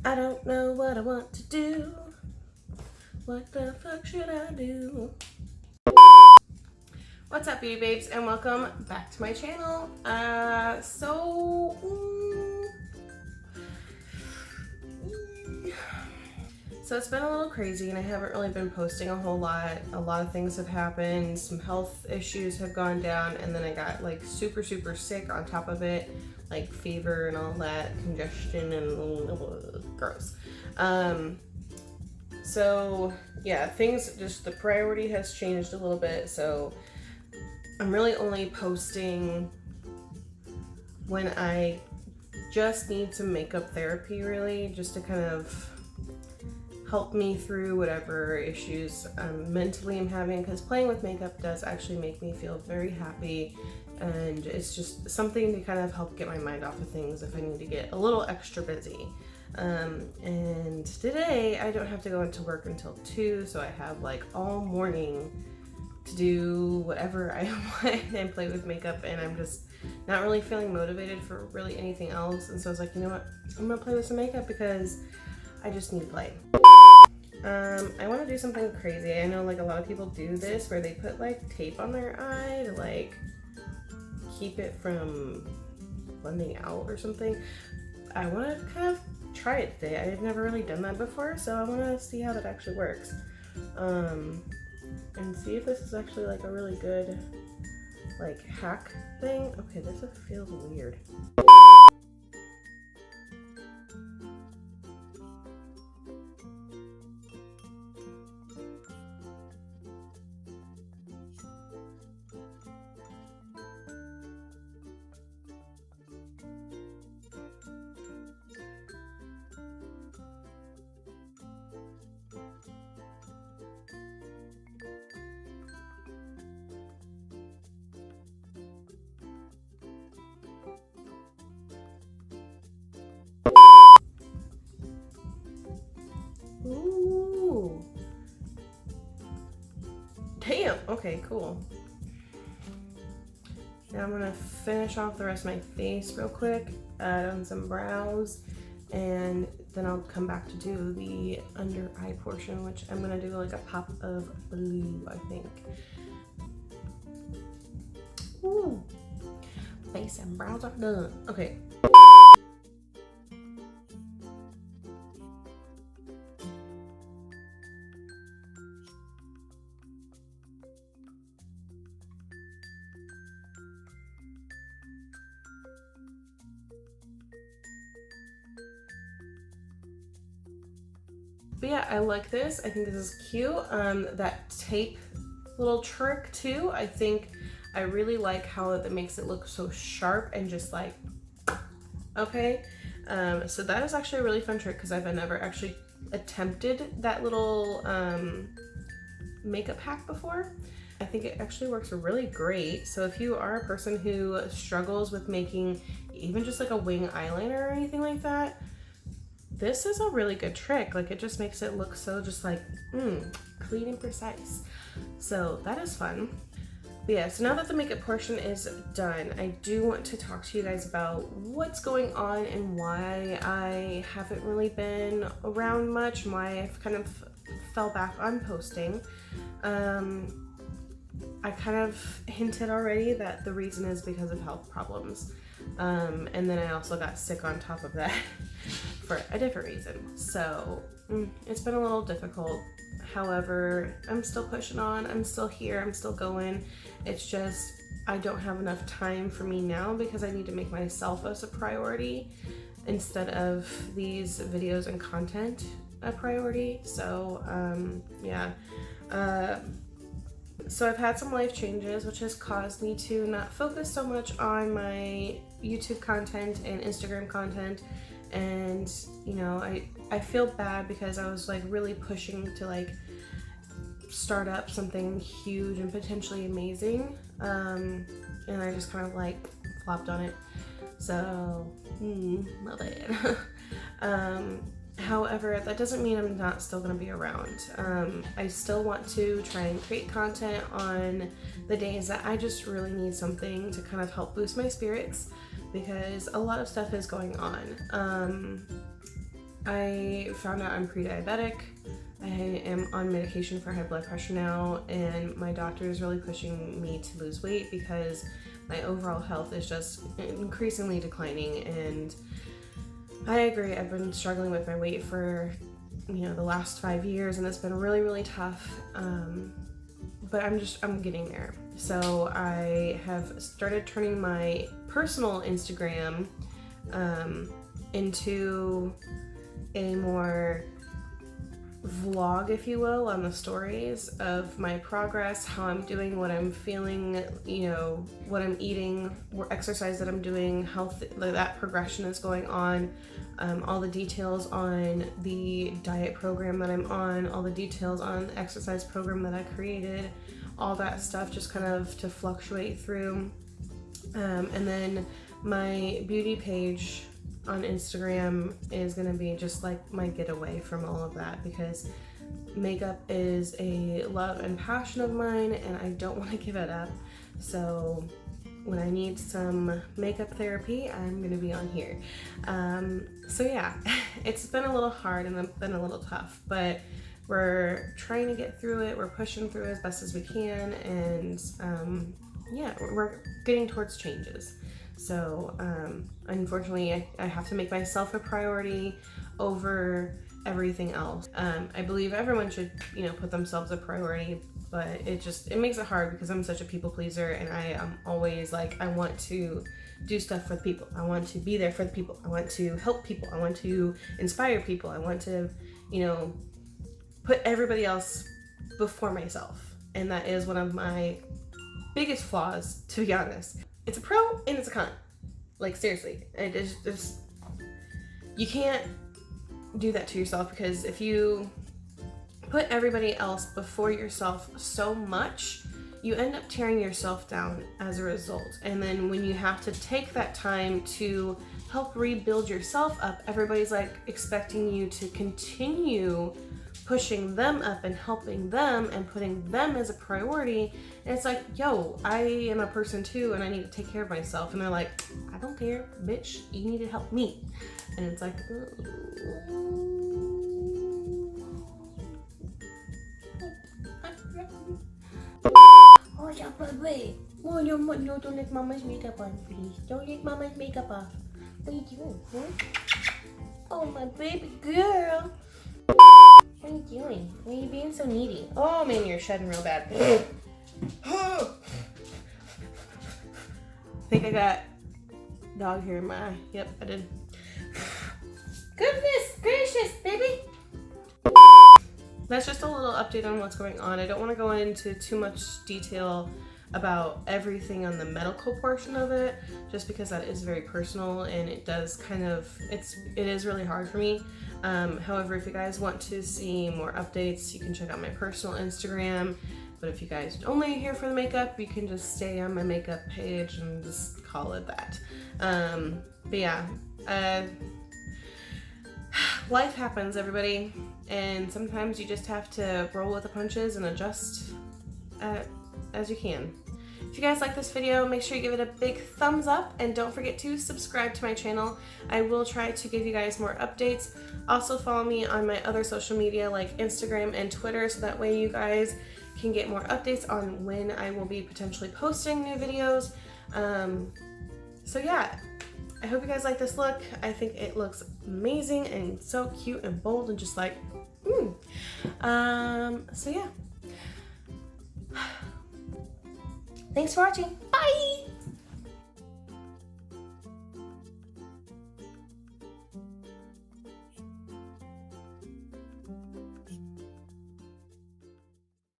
I don't know what I want to do. What the fuck should I do? What's up, beauty babes, and welcome back to my channel. So it's been a little crazy and I haven't really been posting a whole lot. A lot of things have happened. Some health issues have gone down, and then I got like super sick on top of it, like fever and all that, congestion and gross. So yeah, things just, the priority has changed a little bit. So I'm really only posting when I just need some makeup therapy, really, just to kind of help me through whatever issues mentally I'm having, because playing with makeup does actually make me feel very happy, and it's just something to kind of help get my mind off of things if I need to get a little extra busy. And today I don't have to go into work until 2, so I have like all morning to do whatever I want and play with makeup, and I'm just not really feeling motivated for really anything else. And so I was like, you know what, I'm gonna play with some makeup because I just need play. I want to do something crazy. I know like a lot of people do this where they put like tape on their eye to like keep it from blending out or something. I want to kind of try it today. I've never really done that before, so I want to see how that actually works. And see if this is actually like a really good like hack thing. Okay, this feels weird. Ooh. Damn. Okay, cool. Now I'm gonna finish off the rest of my face real quick, add on some brows, and then I'll come back to do the under eye portion, which I'm gonna do like a pop of blue, I think. Ooh. Face and brows are done. Okay. But yeah, I like this. I think this is cute. That tape little trick too, I think I really like how it makes it look so sharp and just like, okay. So that is actually a really fun trick because I've never actually attempted that little makeup hack before. I think it actually works really great. So if you are a person who struggles with making even just like a wing eyeliner or anything like that, this is a really good trick. Like, it just makes it look so just like clean and precise. So that is fun. But yeah, so now that the makeup portion is done, I do want to talk to you guys about what's going on and why I haven't really been around much, and why I've kind of fell back on posting. I kind of hinted already that the reason is because of health problems. And then I also got sick on top of that for a different reason. So it's been a little difficult. However, I'm still pushing on. I'm still here. I'm still going. It's just I don't have enough time for me now because I need to make myself as a priority instead of these videos and content a priority. So yeah. So I've had some life changes, which has caused me to not focus so much on my YouTube content and Instagram content. And, you know, I feel bad because I was like really pushing to like start up something huge and potentially amazing. And I just kind of like flopped on it. So, my bad. However, that doesn't mean I'm not still going to be around. I still want to try and create content on the days that I just really need something to kind of help boost my spirits, because a lot of stuff is going on. I found out I'm pre-diabetic. I am on medication for high blood pressure now, and my doctor is really pushing me to lose weight because my overall health is just increasingly declining. And I agree, I've been struggling with my weight for, the last 5 years, and it's been really, really tough. But I'm getting there. So I have started turning my personal Instagram into a more vlog, if you will, on the stories of my progress, how I'm doing, what I'm feeling, what I'm eating, what exercise that I'm doing, health, that progression is going on, all the details on the diet program that I'm on, all the details on the exercise program that I created, all that stuff just kind of to fluctuate through. And then my beauty page on Instagram is going to be just like my getaway from all of that, because makeup is a love and passion of mine and I don't want to give it up. So when I need some makeup therapy, I'm going to be on here. So yeah, it's been a little hard and it's been a little tough, but we're trying to get through it. We're pushing through as best as we can, and yeah, we're getting towards changes. So unfortunately, I have to make myself a priority over everything else. I believe everyone should, put themselves a priority, but it makes it hard because I'm such a people pleaser, and I am always like, I want to do stuff for the people. I want to be there for the people. I want to help people. I want to inspire people. I want to, put everybody else before myself. And that is one of my biggest flaws, to be honest. It's a pro and it's a con. Like, seriously, it is just, you can't do that to yourself, because if you put everybody else before yourself so much, you end up tearing yourself down as a result. And then when you have to take that time to help rebuild yourself up, everybody's like expecting you to continue pushing them up and helping them and putting them as a priority. And it's like, yo, I am a person too, and I need to take care of myself. And they're like, I don't care, bitch, you need to help me. And it's like, oh yeah, baby. Oh no, don't let mama's makeup on, please. Don't let mama's makeup off. What are you doing, huh? Oh, my baby girl. What are you doing? Why are you being so needy? Oh man, you're shedding real bad. I think I got dog hair in my eye. Yep, I did. Goodness gracious, baby. That's just a little update on what's going on. I don't want to go into too much detail about everything on the medical portion of it, just because that is very personal and it does kind of, it is really hard for me. However, if you guys want to see more updates, you can check out my personal Instagram. But if you guys only here for the makeup, you can just stay on my makeup page and just call it that. But yeah, life happens, everybody, and sometimes you just have to roll with the punches and adjust as you can. If you guys like this video, make sure you give it a big thumbs up, and don't forget to subscribe to my channel. I will try to give you guys more updates. Also follow me on my other social media like Instagram and Twitter, so that way you guys can get more updates on when I will be potentially posting new videos. So yeah, I hope you guys like this look. I think it looks amazing and so cute and bold and just like, so yeah. Thanks for watching. Bye!